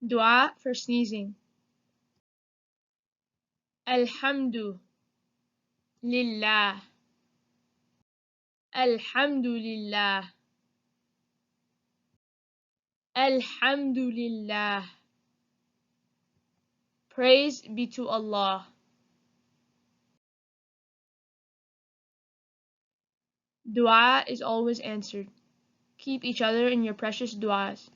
Dua for sneezing. Alhamdu lillah. Alhamdulillah. Alhamdulillah. Praise be to Allah. Dua is always answered. Keep each other in your precious duas.